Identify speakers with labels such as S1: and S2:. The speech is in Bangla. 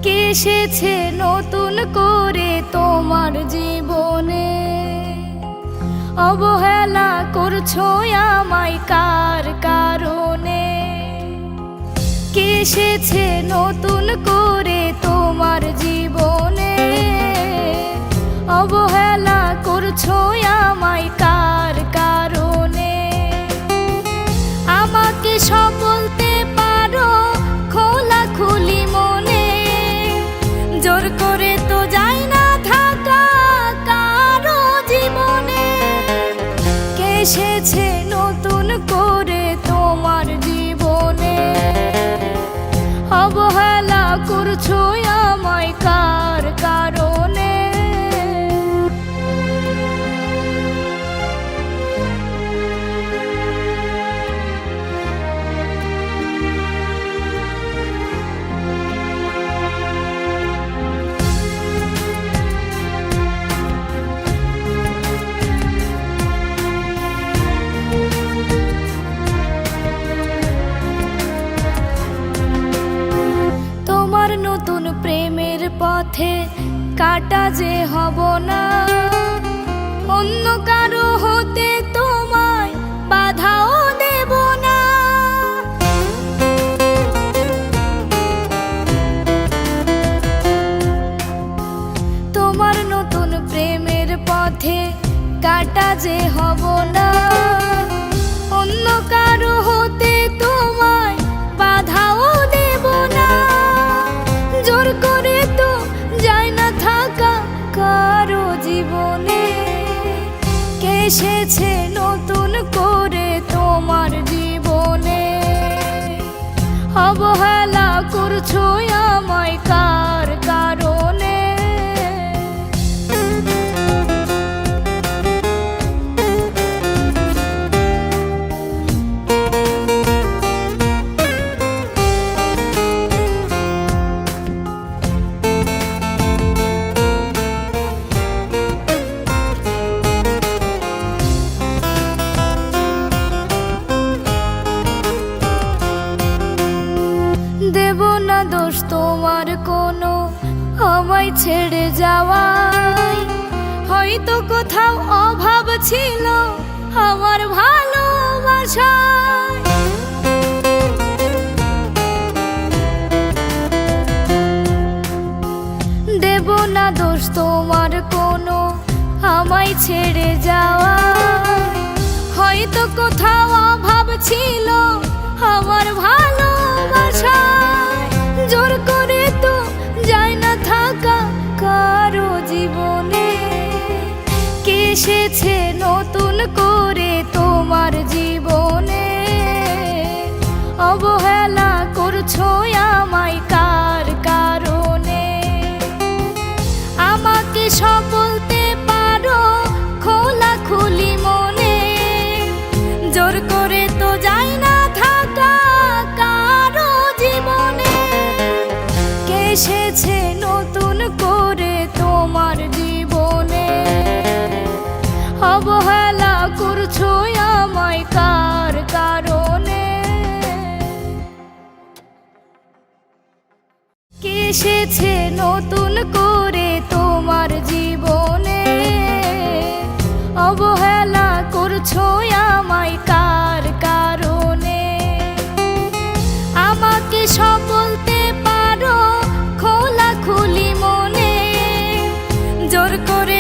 S1: কে এসেছে নতুন করে তোমার জীবনে? অবহেলা করছো আমায় কার কারণে? কে এসেছে নতুন করে তোমার জীবনে? অবহেলা করছো আমায় কার কারণে? আমাকে সব বলতে পারো খোলাখুলি মনে, জোর করে তো যায় না থাকা কারো জীবনে। কে এসেছে নতুন করে তোমার জীবনে? অবহেলা করছো আমায় কার কারণে? তোমার নতুন প্রেমের পথে কাটা যে হব না, অন্য কারো হতে তোমায় বাধাও দেব না। তোমার নতুন প্রেমের পথে কাটা যে হব না, অন্য কারো হতে তোমায় বাধাও দেব না। জোর করে তো যায় না থাকা কারো জীবনে। কে এসেছে নতুন করে তোমার জীবনে? অবহেলা করছো আমায় কার কারণে? দেব না দোষ তোমার কোনো আমায় ছেড়ে যাওয়ায়, হয়তো কোথাও অভাব ছিল আমার ভালোবাসায়। দেব না দোষ তোমার কোনো আমায় ছেড়ে যাওয়ায়, হয়তো কোথাও অভাব ছিল আমার ভালোবাসায়। জোর করে তো যায় না থাকা কারো জীবনে। কে এসেছে নতুন করে তোমার জীবনে? অবহেলা করছো আমায় কার কারণে? আমাকে সব বলতে পারো খোলাখুলি মনে, জোর করে তো যায় না থাকা কারো জীবনে। কে এসেছে নতুন করে তোমার জীবনে? অবহেলা করছো আমায় কার কারণে? কে এসেছে নতুন করে তোমার জীবনে? অবহেলা করছো আমায় কার কারণে? আমাকে সব বলতে পারো খোলাখুলি মনে, জোর করে